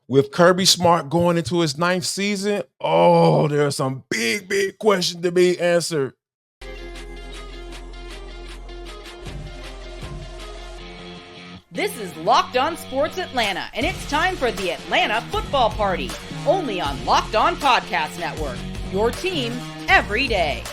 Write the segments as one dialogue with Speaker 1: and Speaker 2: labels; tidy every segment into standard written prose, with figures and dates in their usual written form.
Speaker 1: With Kirby Smart going into his 9th season, oh, there are some big questions to be answered.
Speaker 2: This is Locked On Sports Atlanta, and it's time for the Atlanta Football Party, only on Locked On Podcast Network, your team every day.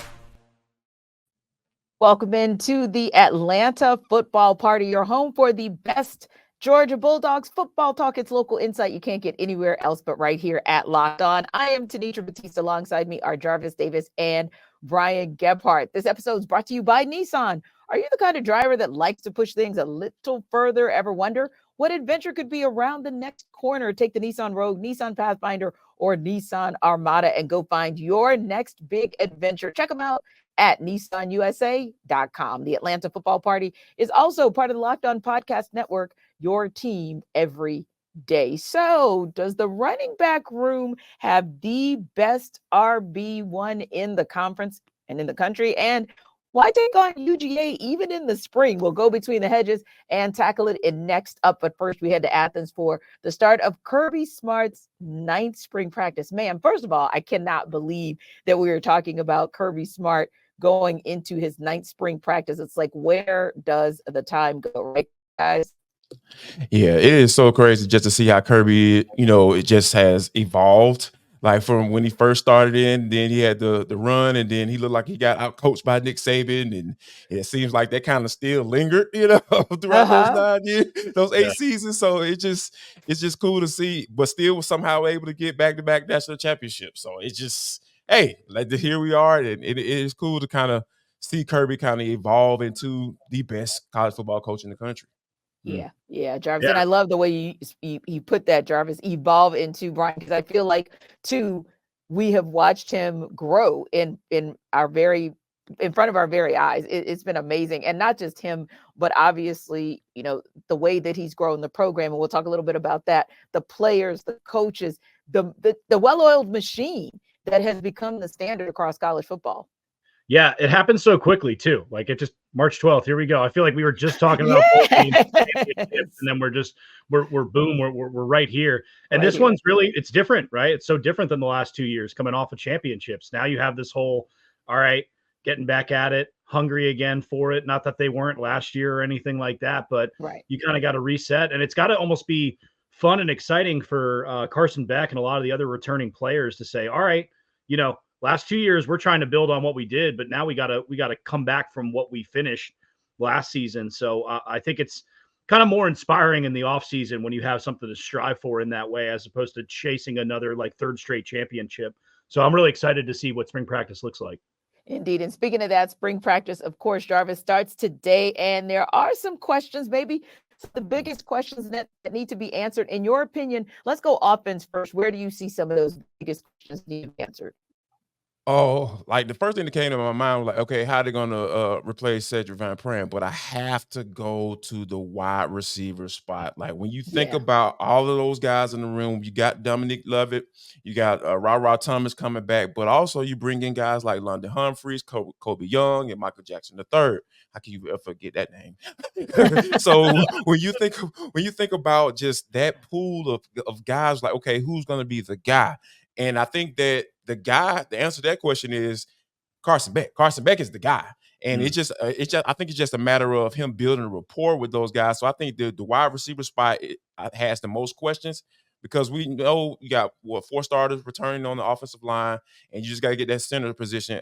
Speaker 3: Welcome into the Atlanta Football Party, your home for the best Georgia Bulldogs football talk. It's local insight you can't get anywhere else but right here at Locked On. I am Tenitra Batista. Alongside me are Jarvis Davis and Brian Gebhardt. This episode is brought to you by Nissan. Are you the kind of driver that likes to push things a little further? Ever wonder what adventure could be around the next corner? Take the Nissan Rogue, Nissan Pathfinder, or Nissan Armada and go find your next big adventure. Check them out at nissanusa.com. The Atlanta Football Party is also part of the Locked On Podcast Network, your team every day. So, does the running back room have the best RB1 in the conference and in the country? And why take on UGA even in the spring? We'll go between the hedges and tackle it in next up. But first, we head to Athens for the start of Kirby Smart's 9th spring practice. Man, first of all, I cannot believe that we were talking about Kirby Smart going into his 9th spring practice. It's like, where does the time go, right, guys?
Speaker 1: Yeah, it is so crazy just to see how Kirby, it just has evolved. Like from when he first started in, then he had the run, and then he looked like he got out coached by Nick Saban, and it seems like that kind of still lingered, throughout those 9 years, those 8 seasons. So it's just cool to see, but still was somehow able to get back-to-back national championships. So it's just, hey, like here we are, and it is cool to kind of see Kirby kind of evolve into the best college football coach in the country.
Speaker 3: Yeah, Jarvis. Yeah. And I love the way you put that, Jarvis, evolve into Brian, because I feel like, too, we have watched him grow in front of our very eyes. It's been amazing. And not just him, but obviously, the way that he's grown the program. And we'll talk a little bit about that. The players, the coaches, the well-oiled machine that has become the standard across college football.
Speaker 4: Yeah, it happened so quickly too. Like it just March 12th. Here we go. I feel like we were just talking about championships, and then we're boom, we're right here. And this one's really, it's different, right? It's so different than the last 2 years coming off of championships. Now you have this whole, all right, getting back at it, hungry again for it. Not that they weren't last year or anything like that, but you kind of got to reset, and it's got to almost be fun and exciting for Carson Beck and a lot of the other returning players to say, all right, last 2 years, we're trying to build on what we did, but now we gotta come back from what we finished last season. So I think it's kind of more inspiring in the offseason when you have something to strive for in that way, as opposed to chasing another third straight championship. So I'm really excited to see what spring practice looks like.
Speaker 3: Indeed. And speaking of that, spring practice, of course, Jarvis, starts today. And there are some questions, maybe the biggest questions that need to be answered. In your opinion, let's go offense first. Where do you see some of those biggest questions need to be answered?
Speaker 1: Oh, like the first thing that came to my mind was like, okay, how are they going to replace Cedric Van Pran? But I have to go to the wide receiver spot. Like when you think about all of those guys in the room, you got Dominic Lovett, you got Ra Thomas coming back, but also you bring in guys like London Humphreys, Kobe Young, and Michael Jackson III. How can you ever forget that name? So when you think about just that pool of guys, like, okay, who's going to be the guy? And I think that the answer to that question is Carson Beck. Carson Beck is the guy. And I think it's just a matter of him building a rapport with those guys. So I think the wide receiver spot has the most questions, because we know you got 4 starters returning on the offensive line, and you just got to get that center position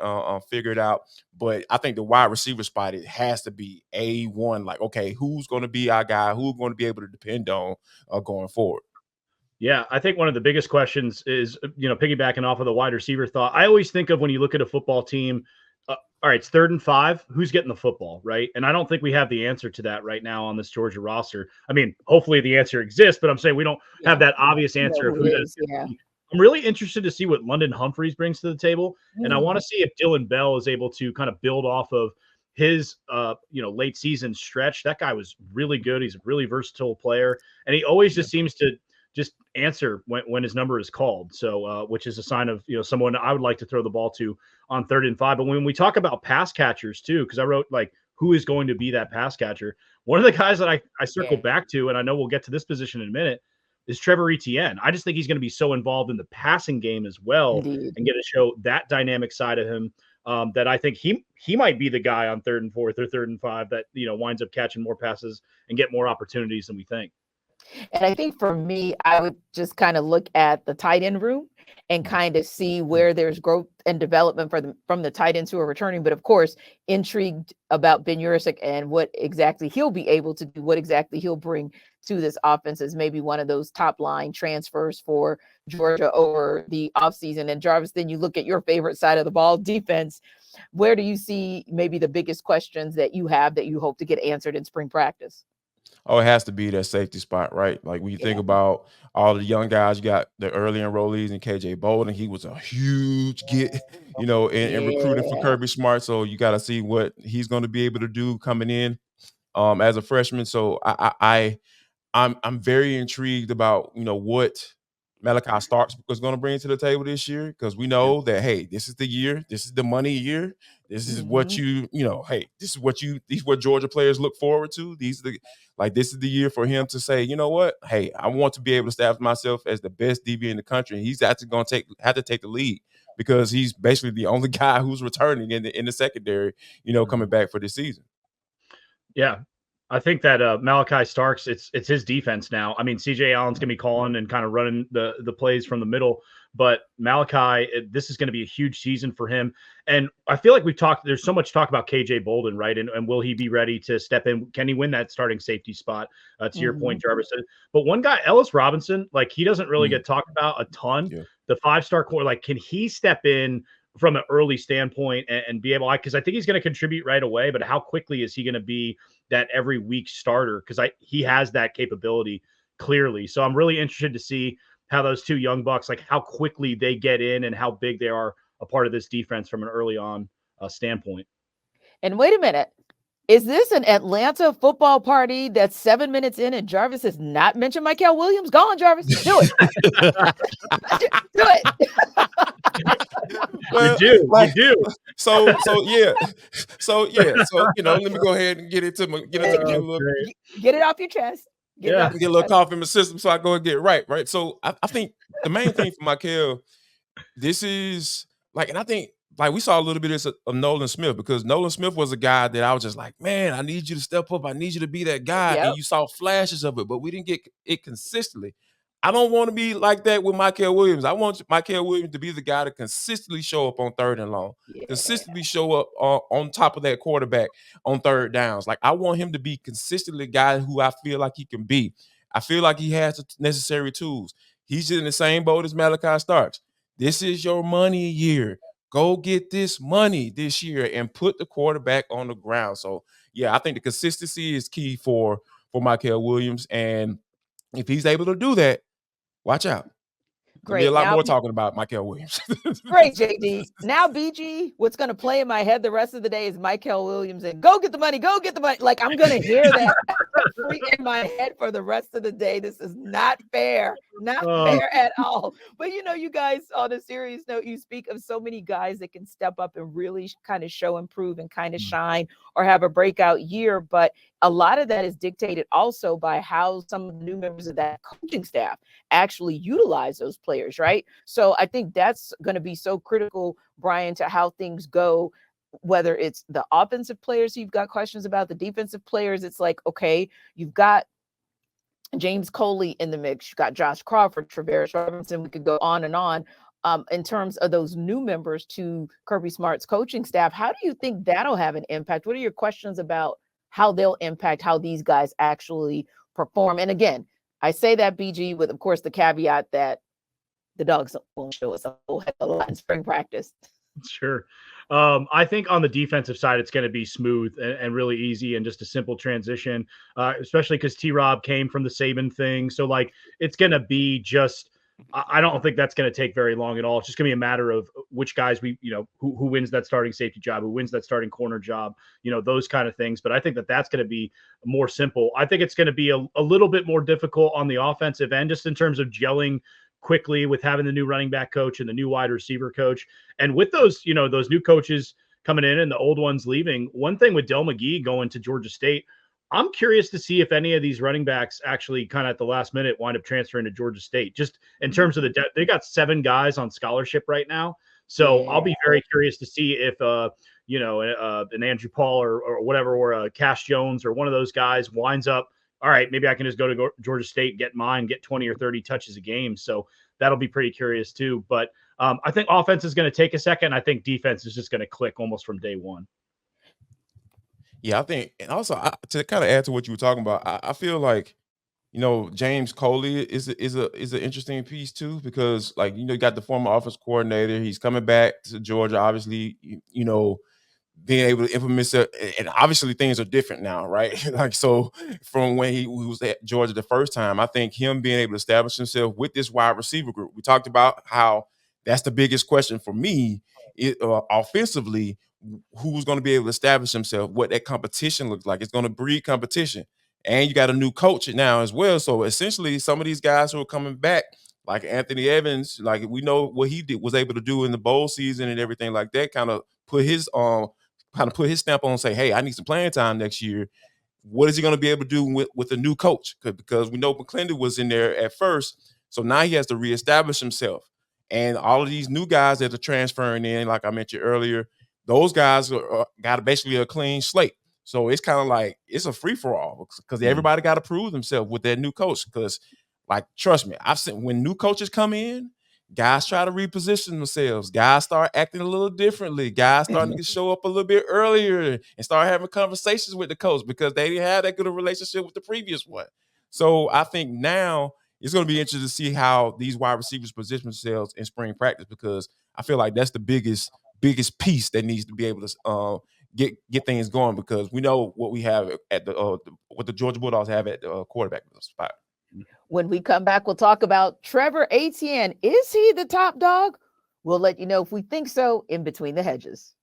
Speaker 1: figured out. But I think the wide receiver spot, it has to be A1. Like, okay, who's going to be our guy? Who's going to be able to depend on going forward?
Speaker 4: Yeah, I think one of the biggest questions is, piggybacking off of the wide receiver thought. I always think of when you look at a football team, all right, it's 3rd and 5. Who's getting the football, right? And I don't think we have the answer to that right now on this Georgia roster. I mean, hopefully the answer exists, but I'm saying we don't have that obvious answer of who that is. I'm really interested to see what London Humphreys brings to the table, and I want to see if Dylan Bell is able to kind of build off of his late season stretch. That guy was really good. He's a really versatile player, and he always just seems to just answer when his number is called. So, which is a sign of, someone I would like to throw the ball to on 3rd and 5. But when we talk about pass catchers too, because I wrote who is going to be that pass catcher, one of the guys that I circle back to, and I know we'll get to this position in a minute, is Trevor Etienne. I just think he's going to be so involved in the passing game as well
Speaker 3: Indeed.
Speaker 4: and get to show that dynamic side of him that I think he might be the guy on 3rd and 4th or 3rd and 5 that, winds up catching more passes and get more opportunities than we think.
Speaker 3: And I think for me, I would just kind of look at the tight end room and kind of see where there's growth and development from the tight ends who are returning. But of course, intrigued about Ben Yurcik and what exactly he'll be able to do, what exactly he'll bring to this offense as maybe one of those top line transfers for Georgia over the offseason. And Jarvis, then you look at your favorite side of the ball, defense. Where do you see maybe the biggest questions that you have that you hope to get answered in spring practice?
Speaker 1: Oh, it has to be that safety spot, right? Like when you think about all the young guys, you got the early enrollees and KJ Bolden. He was a huge get, in recruiting for Kirby Smart. So you got to see what he's going to be able to do coming in as a freshman. So I'm very intrigued about what Malachi Starks was going to bring to the table this year, because we know that, hey, this is the year, this is the money year, this is what hey, this is what Georgia players look forward to. This is the year for him to say, you know what, hey, I want to be able to establish myself as the best DB in the country. And he's actually going to have to take the lead, because he's basically the only guy who's returning in the secondary, coming back for this season.
Speaker 4: Yeah. I think that Malachi Starks, it's his defense now. I mean, CJ Allen's going to be calling and kind of running the plays from the middle, but Malachi, this is going to be a huge season for him. And I feel like there's so much talk about KJ Bolden, right? And will he be ready to step in? Can he win that starting safety spot? To your point, Jarvis. But one guy, Ellis Robinson, like he doesn't really get talked about a ton. Yeah. The 5-star core, like, can he step in from an early standpoint and be able, because I think he's going to contribute right away, but how quickly is he going to be that every week starter? Because he has that capability clearly. So I'm really interested to see how those two young bucks, like how quickly they get in and how big they are a part of this defense from an early on standpoint.
Speaker 3: And wait a minute. Is this an Atlanta football party that's 7 minutes in and Jarvis has not mentioned Mykel Williams? Go on, Jarvis. Do it. Do it.
Speaker 4: Well, you do.
Speaker 1: So yeah. So let me go ahead and get it
Speaker 3: off your chest.
Speaker 1: Get a little cough in my system so I go and get it right. So I think the main thing for Mykel, this is and I think we saw a little bit of Nolan Smith, because Nolan Smith was a guy that I was just like, man, I need you to step up. I need you to be that guy. Yep. And you saw flashes of it, but we didn't get it consistently. I don't want to be like that with Mykel Williams. I want Mykel Williams to be the guy to consistently show up on 3rd and long, consistently show up on top of that quarterback on 3rd downs. Like, I want him to be consistently a guy who I feel like he can be. I feel like he has the necessary tools. He's in the same boat as Malachi Starks. This is your money year. Go get this money this year and put the quarterback on the ground. So, yeah, I think the consistency is key for Mykel Williams. And if he's able to do that, watch out. Great. There'll be a lot more talking about Mykel Williams.
Speaker 3: Great, JD. Now, BG, what's going to play in my head the rest of the day is Mykel Williams and go get the money, go get the money. Like, I'm going to hear that in my head for the rest of the day. This is not fair. Not fair at all. But, you guys, on a serious note, you speak of so many guys that can step up and really kind of show, improve, and kind of shine or have a breakout year. But a lot of that is dictated also by how some of the new members of that coaching staff actually utilize those players, right? So I think that's going to be so critical, Brian, to how things go, whether it's the offensive players you've got questions about, the defensive players. It's like, okay, you've got James Coley in the mix. You got Josh Crawford, Travaris Robinson. We could go on and on. In terms of those new members to Kirby Smart's coaching staff, how do you think that'll have an impact? What are your questions about how they'll impact how these guys actually perform? And again, I say that, BG, with, of course, the caveat that the Dogs won't show us a whole heck of a lot in spring practice.
Speaker 4: Sure. I think on the defensive side, it's going to be smooth and really easy and just a simple transition, especially because T-Rob came from the Saban thing. So, it's going to be just – I don't think that's going to take very long at all. It's just going to be a matter of which guys who wins that starting safety job, who wins that starting corner job, those kind of things. But I think that's going to be more simple. I think it's going to be a little bit more difficult on the offensive end, just in terms of gelling quickly with having the new running back coach and the new wide receiver coach. And with those, those new coaches coming in and the old ones leaving, one thing with Del McGee going to Georgia State, I'm curious to see if any of these running backs actually kind of at the last minute wind up transferring to Georgia State. Just in terms of the depth, they got 7 guys on scholarship right now. So I'll be very curious to see if, an Andrew Paul or whatever, or a Cash Jones or one of those guys winds up, all right, maybe I can just go to Georgia State, get 20 or 30 touches a game. So that'll be pretty curious too. But I think offense is going to take a second. I think defense is just going to click almost from day one.
Speaker 1: Yeah, I think, and also to kind of add to what you were talking about, I feel like, James Coley is an interesting piece too, because you got the former offense coordinator. He's coming back to Georgia, obviously, being able to implement it, and obviously things are different now, right? So from when he was at Georgia the first time, I think him being able to establish himself with this wide receiver group. We talked about how that's the biggest question for me, offensively. Who's going to be able to establish himself? What that competition looks like? It's going to breed competition, and you got a new coach now as well. So essentially, some of these guys who are coming back, like Anthony Evans, like we know what he was able to do in the bowl season and everything like that, kind of put his stamp on and say, hey, I need some playing time next year. What is he going to be able to do with a new coach? Because we know McClendon was in there at first. So now he has to reestablish himself. And all of these new guys that are transferring in, like I mentioned earlier, those guys got basically a clean slate. So it's kind of like it's a free-for-all because everybody got to prove themselves with their new coach. Because, trust me, I've seen when new coaches come in, guys try to reposition themselves. Guys start acting a little differently. Guys starting to show up a little bit earlier and start having conversations with the coach because they didn't have that good a relationship with the previous one. So I think now it's going to be interesting to see how these wide receivers position themselves in spring practice, because I feel like that's the biggest piece that needs to be able to get things going, because we know what we have at what the Georgia Bulldogs have at the quarterback spot.
Speaker 3: When we come back, we'll talk about Trevor Etienne. Is he the top dog? We'll let you know if we think so in Between the Hedges.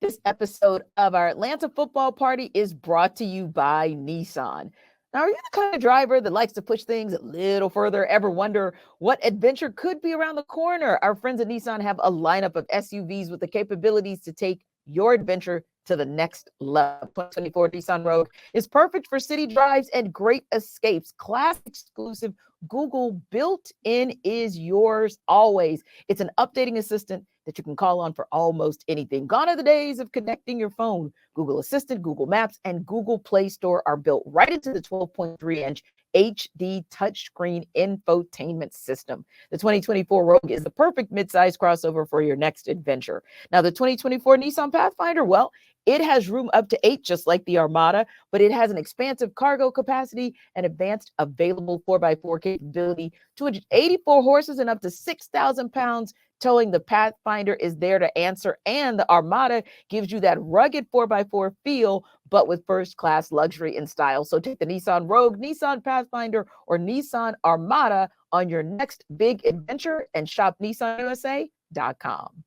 Speaker 3: This episode of our Atlanta Football Party is brought to you by Nissan. Now, are you the kind of driver that likes to push things a little further? Ever wonder what adventure could be around the corner? Our friends at Nissan have a lineup of SUVs with the capabilities to take your adventure to the next level. 2024 Nissan Rogue is perfect for city drives and great escapes. Class exclusive Google built-in is yours always. It's an updating assistant that you can call on for almost anything. Gone are the days of connecting your phone. Google Assistant, Google Maps, and Google Play Store are built right into the 12.3-inch HD touchscreen infotainment system. The 2024 Rogue is the perfect midsize crossover for your next adventure. Now, the 2024 Nissan Pathfinder, well, it has room up to 8, just like the Armada, but it has an expansive cargo capacity and advanced available 4x4 capability, 284 horses and up to 6,000 pounds towing. The Pathfinder is there to answer, and the Armada gives you that rugged 4x4 feel, but with first-class luxury and style. So take the Nissan Rogue, Nissan Pathfinder, or Nissan Armada on your next big adventure and shop nissanusa.com.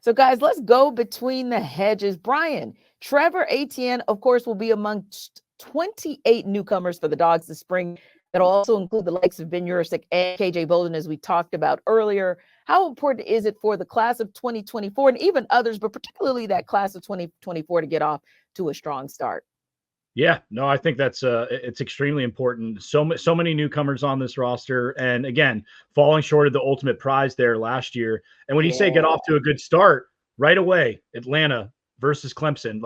Speaker 3: So, guys, let's go between the hedges. Brian, Trevor Etienne, of course, will be amongst 28 newcomers for the Dogs this spring. That'll also include the likes of Ben Urisic and KJ Bolden, as we talked about earlier. How important is it for the class of 2024 and even others, but particularly that class of 2024, to get off to a strong start?
Speaker 4: Yeah, no, I think that's it's extremely important. So many newcomers on this roster, and again, falling short of the ultimate prize there last year. And when you say get off to a good start right away, Atlanta versus Clemson,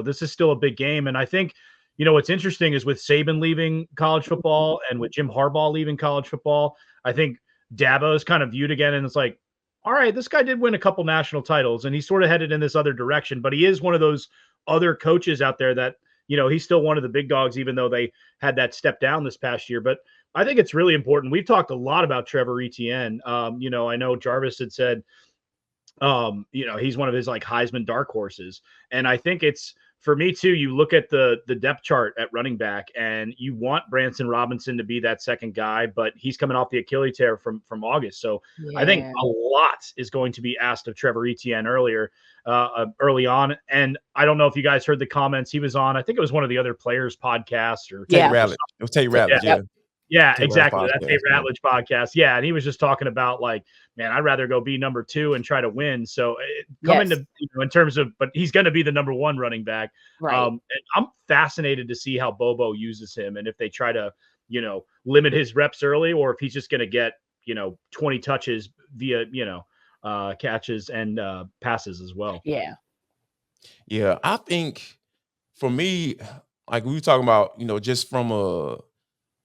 Speaker 4: this is still a big game. And I think, what's interesting is with Saban leaving college football and with Jim Harbaugh leaving college football, I think Dabo is kind of viewed again, and it's like, all right, this guy did win a couple national titles, and he's sort of headed in this other direction, but he is one of those other coaches out there that, he's still one of the big dogs, even though they had that step down this past year. But I think it's really important. We've talked a lot about Trevor Etienne. I know Jarvis had said, he's one of his Heisman dark horses. And I think it's, for me too, you look at the depth chart at running back, and you want Branson Robinson to be that second guy, but he's coming off the Achilles tear from August. So I think a lot is going to be asked of Trevor Etienne early on. And I don't know if you guys heard the comments he was on. I think it was one of the other players' podcasts or
Speaker 1: Tate Ratledge. It was Tate Ratledge. Yeah.
Speaker 4: Yeah,
Speaker 1: Tate
Speaker 4: exactly. That Tate
Speaker 1: yeah.
Speaker 4: Ratledge podcast. Yeah, and he was just talking about like, man, I'd rather go be number 2 and try to win. So coming
Speaker 3: Yes.
Speaker 4: to in terms of, but he's going to be the number 1 running back.
Speaker 3: Right.
Speaker 4: And I'm fascinated to see how Bobo uses him, and if they try to limit his reps early, or if he's just going to get 20 touches via catches and passes as well.
Speaker 3: Yeah.
Speaker 1: Yeah, I think for me, like we were talking about, just from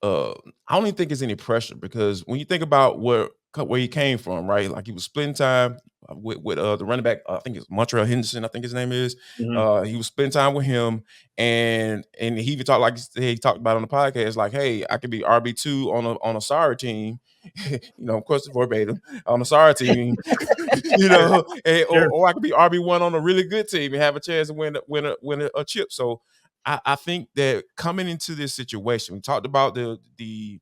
Speaker 1: I don't even think it's any pressure because when you think about where he came from, right? Like he was splitting time with the running back. I think it's Montreal Henderson. I think his name is.
Speaker 4: Mhm.
Speaker 1: He was splitting time with him, and he even talked like he talked about on the podcast, like, hey, I could be RB2 on a sorry team, of course verbatim on a sorry team,
Speaker 4: Sure.
Speaker 1: or I could be RB1 on a really good team and have a chance to win a chip. So I think that coming into this situation, we talked about the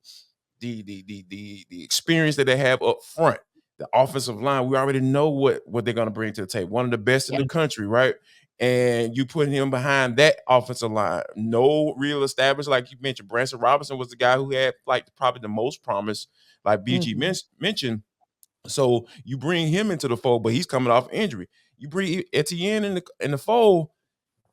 Speaker 1: experience that they have up front, the offensive line. We already know what they're going to bring to the table. One of the best in the country, right? And you put him behind that offensive line. No real established, like you mentioned. Branson Robinson was the guy who had like probably the most promise, like BG mentioned. So you bring him into the fold, but he's coming off injury. You bring Etienne in the fold.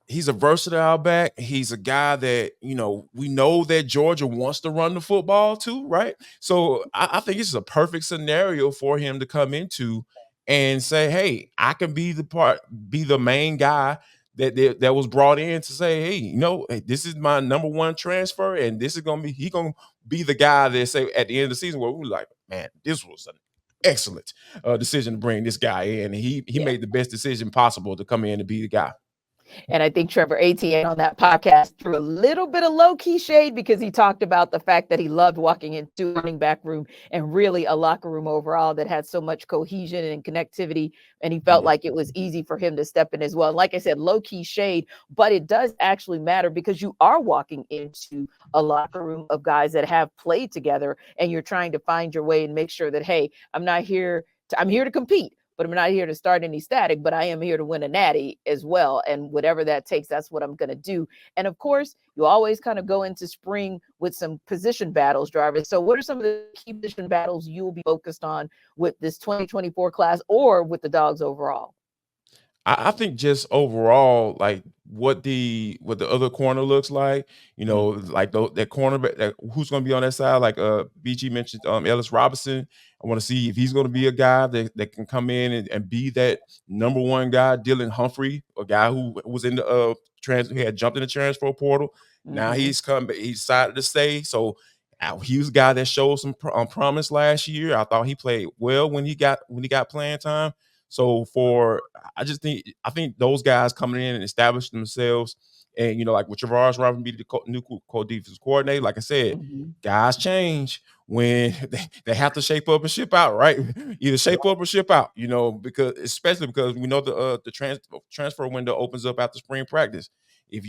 Speaker 1: He's a versatile back. He's a guy that, we know that Georgia wants to run the football too, right? So I think this is a perfect scenario for him to come into and say, hey, I can be the main guy that was brought in to say, hey, this is my number 1 transfer, and this is gonna be the guy that say at the end of the season where we're like, man, this was an excellent decision to bring this guy in. He made the best decision possible to come in and be the guy.
Speaker 3: And I think Trevor Etienne on that podcast threw a little bit of low-key shade because he talked about the fact that he loved walking into a running back room and really a locker room overall that had so much cohesion and connectivity. And he felt like it was easy for him to step in as well. Like I said, low-key shade, but it does actually matter because you are walking into a locker room of guys that have played together, and you're trying to find your way and make sure that, hey, I'm here to compete. But I'm not here to start any static, but I am here to win a natty as well. And whatever that takes, that's what I'm going to do. And of course, you always kind of go into spring with some position battles, Jarvis. So what are some of the key position battles you will be focused on with this 2024 class or with the Dogs overall?
Speaker 1: I think just overall, like what the other corner looks like, like that cornerback, who's going to be on that side. Like BG mentioned, Ellis Robinson. I want to see if he's going to be a guy that can come in and be that number 1 guy. Dylan Humphrey, a guy who was in the he had jumped in the transfer portal. Now he's decided to stay. So he was a guy that showed some promise last year. I thought he played well when he got playing time. So I think those guys coming in and establishing themselves, and like with Jarvis Brian be the new co-defense coordinator. Like I said, guys change when they have to shape up and ship out, right? Either shape up or ship out, especially because we know the transfer window opens up after spring practice. If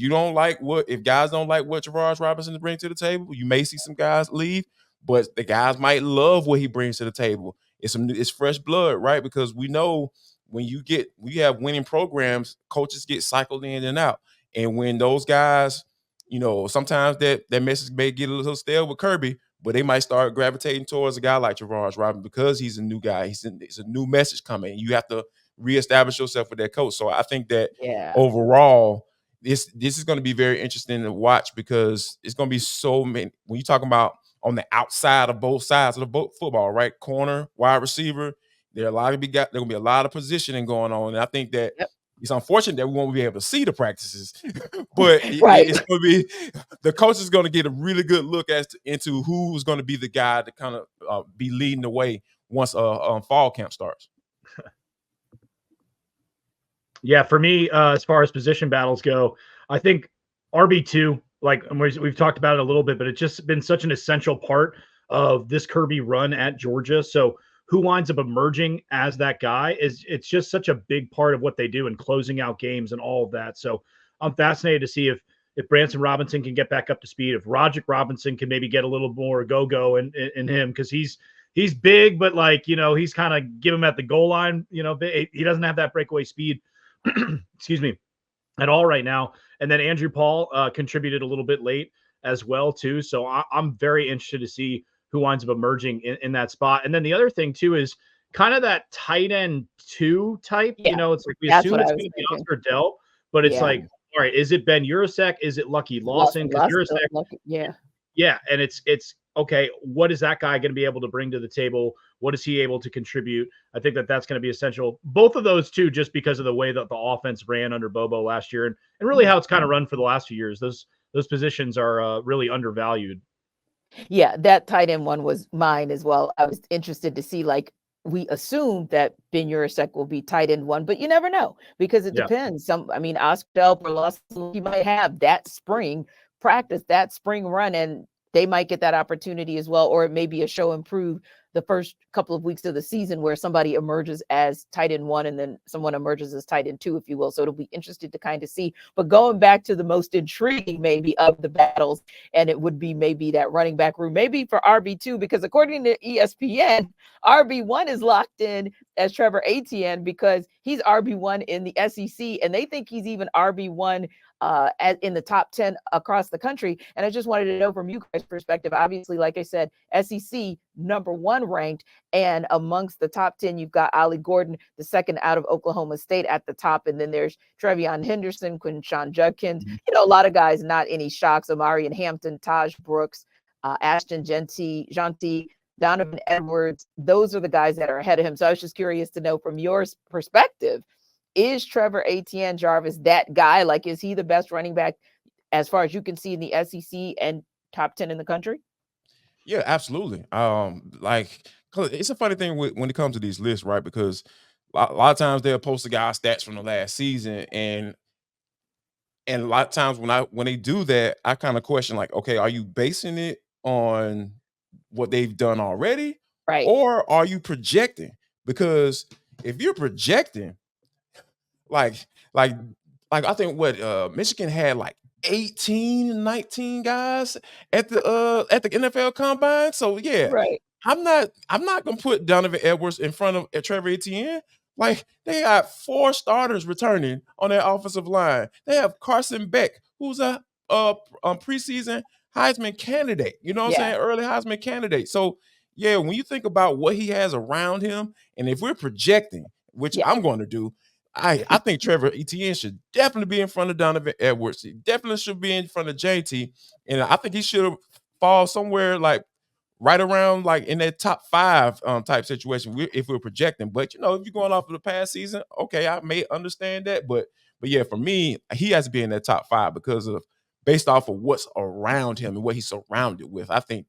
Speaker 1: guys don't like what Jarvis Robinson brings to the table, you may see some guys leave, but the guys might love what he brings to the table. It's fresh blood, right? Because we know when you have winning programs, coaches get cycled in and out. And when those guys, sometimes that message may get a little stale with Kirby, but they might start gravitating towards a guy like Jarvis Robinson because he's a new guy. It's a new message coming. You have to reestablish yourself with that coach. So I think that overall, this is going to be very interesting to watch because it's going to be so many. When you're talking about on the outside of both sides of the football, right? Corner, wide receiver. There going to be a lot of positioning going on. And I think that it's unfortunate that we won't be able to see the practices, but it's going to be the coach is going to get a really good look into who's going to be the guy to kind of be leading the way once fall camp starts.
Speaker 4: Yeah, for me, as far as position battles go, I think RB2, like we've talked about it a little bit, but it's just been such an essential part of this Kirby run at Georgia. So who winds up emerging as that guy it's just such a big part of what they do in closing out games and all of that. So I'm fascinated to see if Branson Robinson can get back up to speed, if Roderick Robinson can maybe get a little more go in him, because he's big, but he's kind of give him at the goal line. He doesn't have that breakaway speed. Excuse me, at all right now. And then Andrew Paul contributed a little bit late. as well too. So I'm very interested to see who winds up emerging in that spot. And then the other thing too is kind of that tight end 2 type.
Speaker 3: Yeah,
Speaker 4: It's like we
Speaker 3: that's
Speaker 4: assume
Speaker 3: what
Speaker 4: it's
Speaker 3: I was
Speaker 4: going to be
Speaker 3: thinking.
Speaker 4: Oscar Dell, but it's
Speaker 3: Yeah.
Speaker 4: like, all right, is it Ben Urasek? Is it Lucky Lawson? Because Urasek,
Speaker 3: yeah.
Speaker 4: yeah, and it's okay. What is that guy going to be able to bring to the table? What is he able to contribute? I think that's going to be essential. Both of those two, just because of the way that the offense ran under Bobo last year, and really how it's kind of run for the last few years. Those positions are really undervalued.
Speaker 3: Yeah, that tight end one was mine as well. I was interested to see, like, we assumed that Ben Urasek will be tight end 1, but you never know because it depends. Oscar Delp or Lawson, he might have that spring practice, that spring run, and they might get that opportunity as well. Or it may be a show and prove the first couple of weeks of the season where somebody emerges as tight end 1 and then someone emerges as tight end 2, if you will. So it'll be interesting to kind of see. But going back to the most intriguing maybe of the battles, and it would be maybe that running back room, maybe for RB2, because according to ESPN, RB1 is locked in as Trevor Etienne because he's RB1 in the SEC, and they think he's even RB1 in the top 10 across the country. And I just wanted to know from you guys' perspective, obviously, like I said, SEC number 1 ranked, and amongst the top 10, you've got Ollie Gordon, the second out of Oklahoma State at the top. And then there's Trevion Henderson, Quinshawn Judkins, a lot of guys, not any shocks, Amarian Hampton, Taj Brooks, Ashton Genty, Donovan Edwards. Those are the guys that are ahead of him. So I was just curious to know from your perspective, is Trevor Etienne, Jarvis, that guy? Like, is he the best running back as far as you can see in the SEC and top 10 in the country?
Speaker 1: Yeah, absolutely. Like, 'cause it's a funny thing when it comes to these lists, right? Because a lot of times they'll post the guy's stats from the last season, and a lot of times when they do that, I kind of question, like, okay, are you basing it on what they've done already,
Speaker 3: Right.
Speaker 1: or are you projecting? Because if you're projecting, like I think Michigan had like 18, 19 guys at the NFL Combine. So yeah,
Speaker 3: Right.
Speaker 1: I'm not gonna put Donovan Edwards in front of Trevor Etienne. Like, they got 4 starters returning on their offensive line. They have Carson Beck, who's a preseason Heisman candidate. You know what I'm saying? Early Heisman candidate. So yeah, when you think about what he has around him, and if we're projecting, which I'm going to do, I think Trevor Etienne should definitely be in front of Donovan Edwards. He definitely should be in front of JT, and I think he should fall somewhere like right around like in that top 5 type situation if we're projecting. But if you're going off of the past season, okay, I may understand that. But yeah, for me, he has to be in that top 5 because of based off of what's around him and what he's surrounded with. I think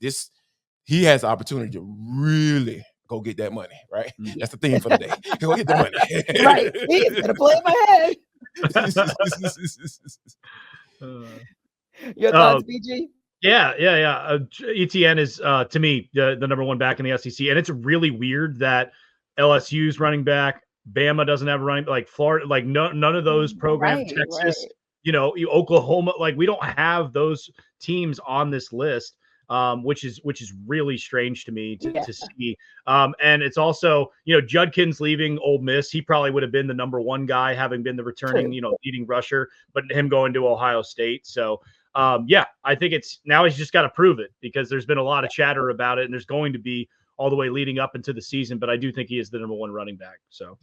Speaker 1: he has the opportunity to really go get that money, right? That's the theme for the day. Go get the money.
Speaker 3: Right. He's gonna play in my head. Your thoughts, BG?
Speaker 4: Yeah. Etienne is to me the number 1 back in the SEC, and it's really weird that LSU's running back, Bama doesn't have a running, like Florida, like none of those programs, Texas, Oklahoma, like we don't have those teams on this list. Which is really strange to me to see. And it's also, Judkins leaving Ole Miss, he probably would have been the number 1 guy, having been the returning, leading rusher, but him going to Ohio State. So, I think now he's just got to prove it, because there's been a lot of chatter about it, and there's going to be all the way leading up into the season. But I do think he is the number 1 running back. So.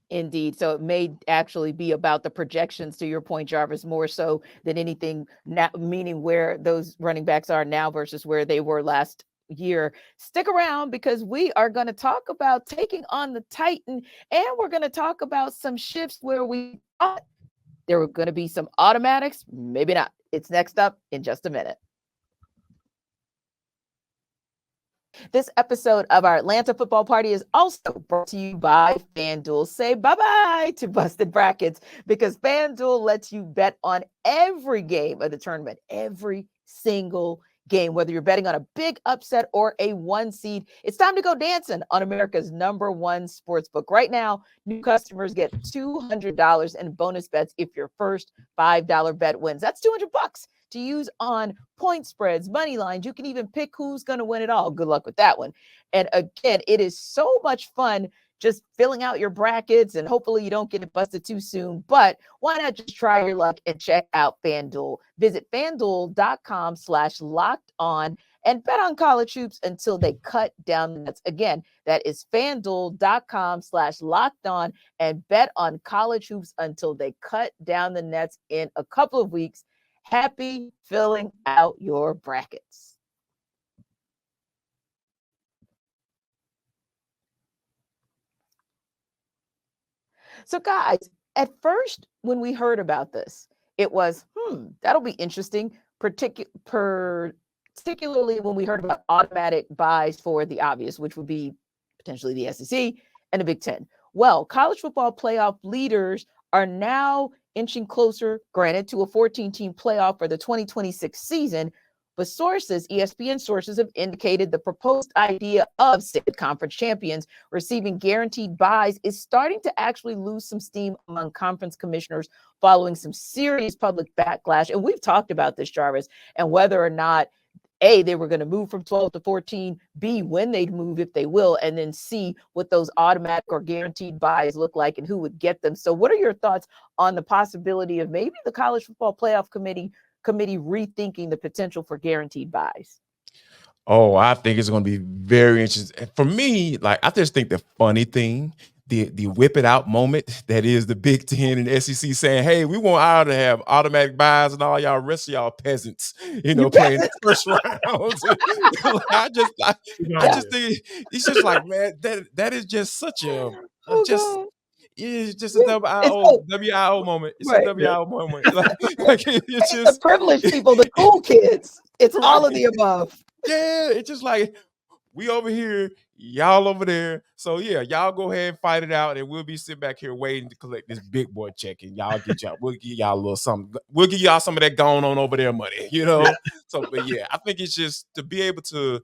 Speaker 3: Indeed. So it may actually be about the projections, to your point, Jarvis, more so than anything, meaning where those running backs are now versus where they were last year. Stick around, because we are going to talk about taking on the Titan, and we're going to talk about some shifts where we thought there were going to be some automatics. Maybe not. It's next up in just a minute. This episode of our Atlanta Football Party is also brought to you by FanDuel. Say bye-bye to busted brackets, because FanDuel lets you bet on every game of the tournament, every single game, whether you're betting on a big upset or a 1 seed. It's time to go dancing on America's number 1 sportsbook. Right now, new customers get $200 in bonus bets if your first $5 bet wins. That's $200 to use on point spreads, money lines. You can even pick who's going to win it all. Good luck with that one. And again, it is so much fun just filling out your brackets, and hopefully you don't get it busted too soon. But why not just try your luck and check out FanDuel? Visit FanDuel.com/locked-on and bet on college hoops until they cut down the nets. Again, that is FanDuel.com/locked-on and bet on college hoops until they cut down the nets in a couple of weeks. Happy filling out your brackets. So, guys, at first, when we heard about this, it was, that'll be interesting, particularly when we heard about automatic buys for the obvious, which would be potentially the SEC and the Big Ten. Well, college football playoff leaders are now inching closer, granted, to a 14-team playoff for the 2026 season. But sources, ESPN sources, have indicated the proposed idea of said conference champions receiving guaranteed buys is starting to actually lose some steam among conference commissioners following some serious public backlash. And we've talked about this, Jarvis, and whether or not, A, they were going to move from 12 to 14, B, when they'd move, if they will, and then C, what those automatic or guaranteed buys look like and who would get them. So what are your thoughts on the possibility of maybe the College Football Playoff Committee rethinking the potential for guaranteed buys?
Speaker 1: Oh, I think it's going to be very interesting. For me, like, I just think the funny thing, the whip it out moment that is the Big Ten and the SEC saying, hey, we want y'all to have automatic buys and all y'all rest of y'all peasants, playing the first round. I just think it's just like, man, that is just such a it's just a WIO moment. It's
Speaker 3: right.
Speaker 1: A WIO moment. Like it's just
Speaker 3: the privileged people, the cool kids. It's all of the above.
Speaker 1: Yeah, it's just like we over here, y'all over there. So yeah, y'all go ahead and fight it out, and we'll be sitting back here waiting to collect this big boy check, and we'll give y'all a little something. We'll give y'all some of that going on over there money, So, but yeah, I think it's just to be able to,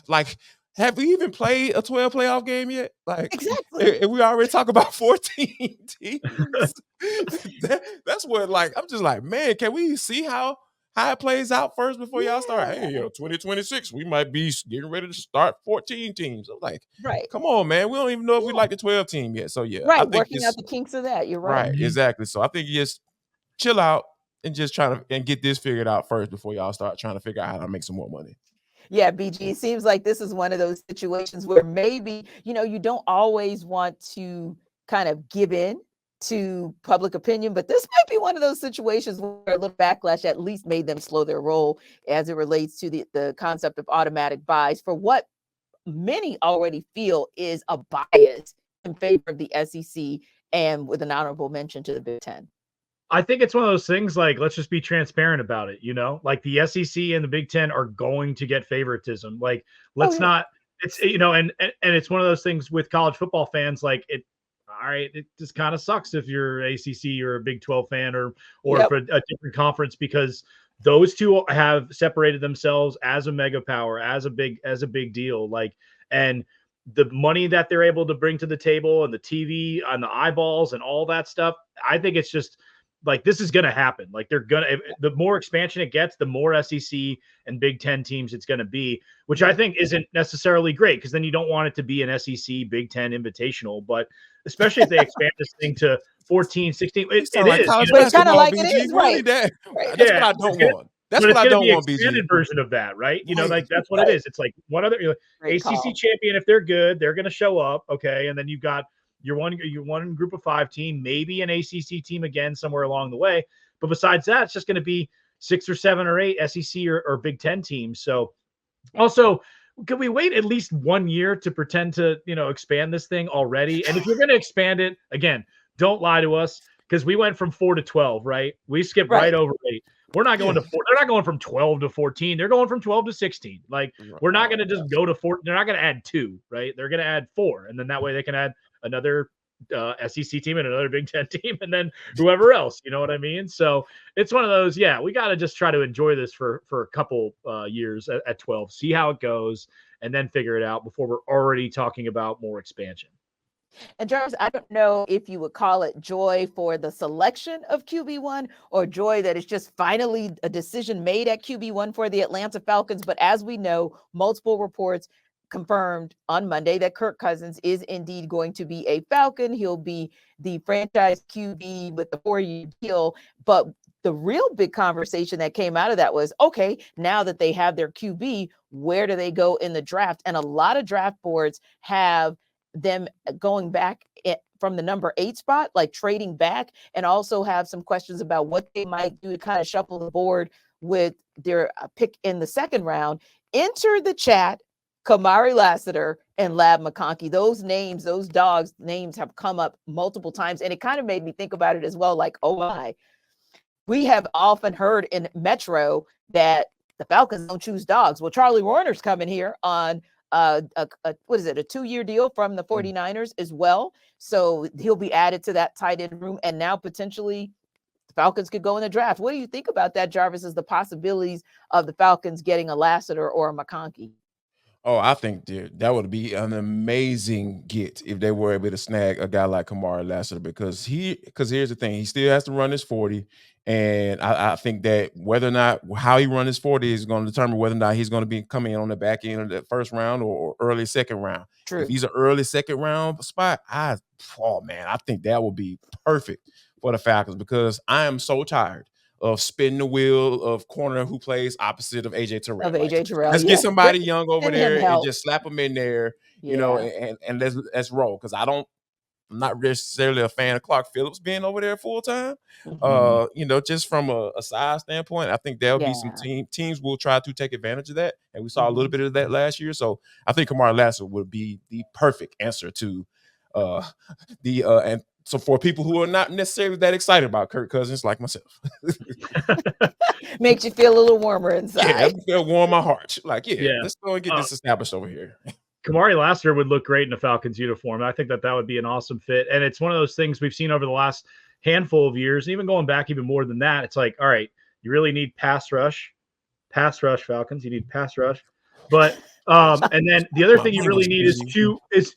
Speaker 1: like, have we even played a 12 playoff game yet? Like,
Speaker 3: exactly.
Speaker 1: And we already talk about 14 teams. That's what, like, I'm just like, man, can we see how it plays out first before y'all start? Hey, 2026, we might be getting ready to start 14 teams. I'm like,
Speaker 3: right.
Speaker 1: Come on, man. We don't even know if we like the 12 team yet. So yeah,
Speaker 3: right.
Speaker 1: I think
Speaker 3: Working out the kinks of that. You're right.
Speaker 1: Right, exactly. So I think you just chill out and just try to get this figured out first before y'all start trying to figure out how to make some more money.
Speaker 3: Yeah, BG, it seems like this is one of those situations where maybe, you don't always want to kind of give in to public opinion, but this might be one of those situations where a little backlash at least made them slow their roll as it relates to the concept of automatic buys for what many already feel is a bias in favor of the SEC and with an honorable mention to the Big Ten.
Speaker 4: I think it's one of those things, like, let's just be transparent about it, like the SEC and the Big Ten are going to get favoritism. Like, let's not, it's, and it's one of those things with college football fans, like all right, it just kind of sucks if you're ACC or a Big 12 fan or for a different conference, because those two have separated themselves as a mega power, as a big deal. Like, and the money that they're able to bring to the table and the TV and the eyeballs and all that stuff, I think it's just, like, this is going to happen. Like, the more expansion it gets, the more SEC and Big Ten teams it's going to be, which I think isn't necessarily great, because then you don't want it to be an SEC Big Ten invitational. But especially if they expand this thing to 14, 16, it is.
Speaker 3: It's kind of like it is, right?
Speaker 1: That's what I don't want. That's what I don't want.
Speaker 4: Expanded version of that, right? Like, that's what it is. It's like one other ACC champion. If they're good, they're going to show up. Okay, and then you've got your one group of 5 team, maybe an ACC team again somewhere along the way. But besides that, it's just going to be 6 or 7 or 8 SEC or Big Ten teams. So also, could we wait at least 1 year to pretend to, expand this thing already? And if you're going to expand it, again, don't lie to us, because we went from 4 to 12, right? We skipped right over 8. We're not going to 4. They're not going from 12 to 14. They're going from 12 to 16. Like, we're not going to just go to 4. They're not going to add 2, right? They're going to add 4. And then that way they can add another SEC team and another Big Ten team, and then whoever else, you know what I mean? So it's one of those, we got to just try to enjoy this for a couple years at 12, see how it goes, and then figure it out before we're already talking about more expansion.
Speaker 3: And Jarvis, I don't know if you would call it joy for the selection of QB1 or joy that it's just finally a decision made at QB1 for the Atlanta Falcons. But as we know, multiple reports, confirmed on Monday that Kirk Cousins is indeed going to be a Falcon. He'll be the franchise QB with the 4-year deal. But the real big conversation that came out of that was, okay, now that they have their QB, where do they go in the draft? And a lot of draft boards have them going back from the number 8 spot, like trading back, and also have some questions about what they might do to kind of shuffle the board with their pick in the second round. Enter the chat Kamari Lassiter and Lab McConkey. Those names, those dogs' names have come up multiple times. And it kind of made me think about it as well. Like, oh my, we have often heard in Metro that the Falcons don't choose dogs. Well, Charlie Warner's coming here on a 2-year deal from the 49ers as well. So he'll be added to that tight end room. And now potentially the Falcons could go in the draft. What do you think about that, Jarvis, as the possibilities of the Falcons getting a Lassiter or a McConkey?
Speaker 1: Oh, I think that would be an amazing get if they were able to snag a guy like Kamari Lassiter, because here's the thing, he still has to run his 40. And I think that whether or not how he run his 40 is going to determine whether or not he's going to be coming in on the back end of the first round or early second round.
Speaker 3: True.
Speaker 1: If he's an early second round spot, I think that would be perfect for the Falcons, because I am so tired of spinning the wheel of corner who plays opposite of AJ Terrell. Let's get somebody young over there and just slap them in there, you know, and let's roll. Because I'm not necessarily a fan of Clark Phillips being over there full time. You know, just from a size standpoint, I think there'll be some teams will try to take advantage of that, and we saw a little bit of that last year. So I think Kamari Lassiter would be the perfect answer to and so for people who are not necessarily that excited about Kirk Cousins, like myself,
Speaker 3: makes you feel a little warmer inside.
Speaker 1: Yeah, it feel warm my heart. Like, let's go and get this established over here.
Speaker 4: Kamari Lassiter would look great in a Falcons uniform. I think that would be an awesome fit. And it's one of those things we've seen over the last handful of years, even going back even more than that. It's like, all right, you really need pass rush, Falcons. You need pass rush. But and then the other thing you really need is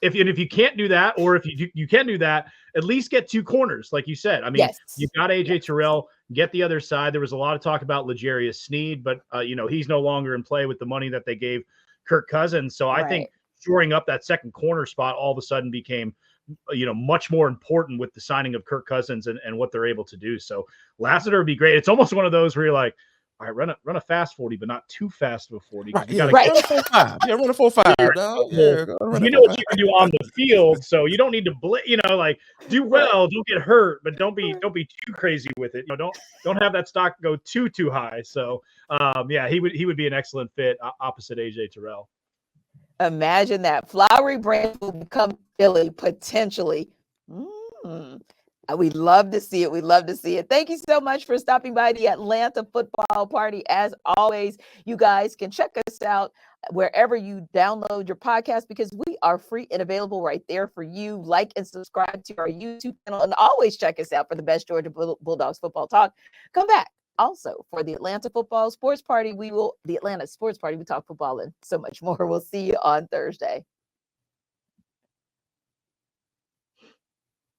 Speaker 4: if you can't do that, or if you can do that, at least get 2 corners, like you said. I mean, you got AJ Terrell, get the other side. There was a lot of talk about L'Jarius Sneed, but he's no longer in play with the money that they gave Kirk Cousins. So I think shoring up that second corner spot all of a sudden became much more important with the signing of Kirk Cousins and what they're able to do. So Lassiter would be great. It's almost one of those where you're like, all right, run a fast 40, but not too fast of a 40.
Speaker 1: Run a 4.5. Yeah, run a 4.5.
Speaker 4: You know what you can do on the field, so you don't need to do well, don't get hurt, but don't be too crazy with it. Don't have that stock go too high. So he would be an excellent fit opposite AJ Terrell.
Speaker 3: Imagine that. Flowery Branch will become Philly potentially. We'd love to see it. Thank you so much for stopping by the Atlanta Football Party. As always, you guys can check us out wherever you download your podcast, because we are free and available right there for you. Like and subscribe to our YouTube channel, and always check us out for the best Georgia Bulldogs football talk. Come back also for the Atlanta Football Sports Party. The Atlanta Sports Party. We talk football and so much more. We'll see you on Thursday.